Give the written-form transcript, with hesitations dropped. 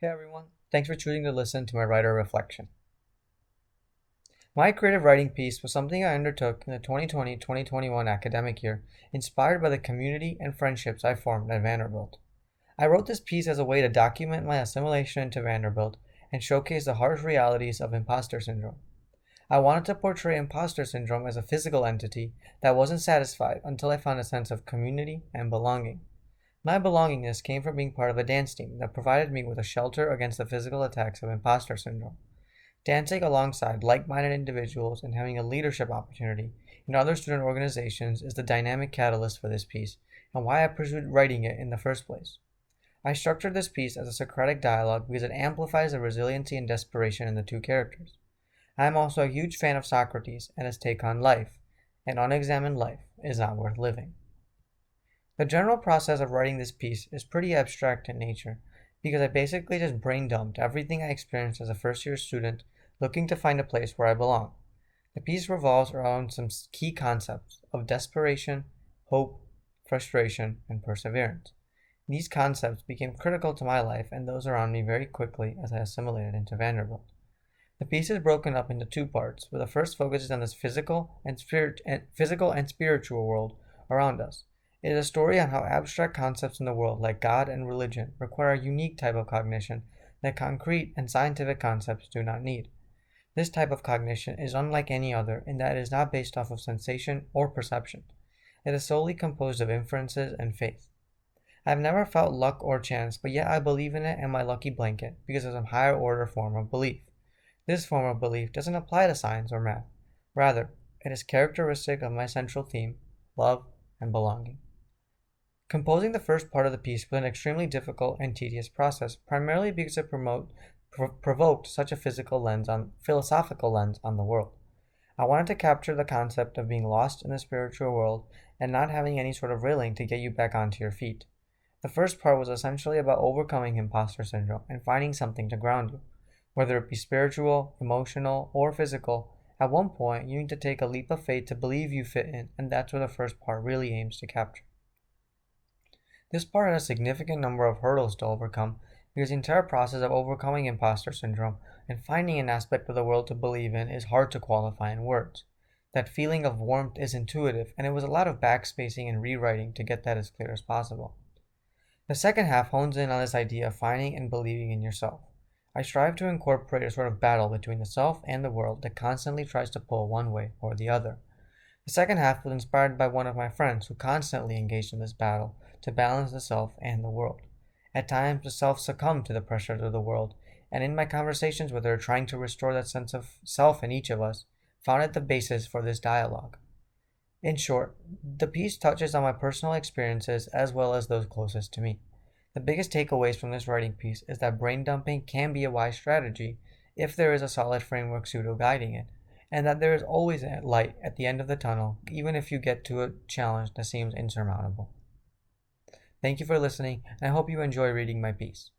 Hey everyone, thanks for choosing to listen to my writer reflection. My creative writing piece was something I undertook in the 2020-2021 academic year, inspired by the community and friendships I formed at Vanderbilt. I wrote this piece as a way to document my assimilation into Vanderbilt and showcase the harsh realities of imposter syndrome. I wanted to portray imposter syndrome as a physical entity that wasn't satisfied until I found a sense of community and belonging. My belongingness came from being part of a dance team that provided me with a shelter against the physical attacks of imposter syndrome. Dancing alongside like minded individuals and having a leadership opportunity in other student organizations is the dynamic catalyst for this piece and why I pursued writing it in the first place. I structured this piece as a Socratic dialogue because it amplifies the resiliency and desperation in the two characters. I am also a huge fan of Socrates and his take on life. An unexamined life is not worth living. The general process of writing this piece is pretty abstract in nature because I basically just brain dumped everything I experienced as a first year student looking to find a place where I belong. The piece revolves around some key concepts of desperation, hope, frustration, and perseverance. These concepts became critical to my life and those around me very quickly as I assimilated into Vanderbilt. The piece is broken up into two parts, where the first focuses on this physical and spiritual world around us. It is a story on how abstract concepts in the world, like God and religion, require a unique type of cognition that concrete and scientific concepts do not need. This type of cognition is unlike any other in that it is not based off of sensation or perception. It is solely composed of inferences and faith. I have never felt luck or chance, but yet I believe in it and my lucky blanket because it's a higher order form of belief. This form of belief doesn't apply to science or math. Rather, it is characteristic of my central theme, love and belonging. Composing the first part of the piece was an extremely difficult and tedious process, primarily because it provoked such a philosophical lens on the world. I wanted to capture the concept of being lost in the spiritual world and not having any sort of railing to get you back onto your feet. The first part was essentially about overcoming imposter syndrome and finding something to ground you. Whether it be spiritual, emotional, or physical, at one point you need to take a leap of faith to believe you fit in, and that's what the first part really aims to capture. This part had a significant number of hurdles to overcome because the entire process of overcoming imposter syndrome and finding an aspect of the world to believe in is hard to qualify in words. That feeling of warmth is intuitive, and it was a lot of backspacing and rewriting to get that as clear as possible. The second half hones in on this idea of finding and believing in yourself. I strive to incorporate a sort of battle between the self and the world that constantly tries to pull one way or the other. The second half was inspired by one of my friends who constantly engaged in this battle to balance the self and the world. At times, the self succumbed to the pressures of the world, and in my conversations with her, trying to restore that sense of self in each of us, found it the basis for this dialogue. In short, the piece touches on my personal experiences as well as those closest to me. The biggest takeaways from this writing piece is that brain dumping can be a wise strategy if there is a solid framework pseudo guiding it, and that there is always a light at the end of the tunnel, even if you get to a challenge that seems insurmountable. Thank you for listening, and I hope you enjoy reading my piece.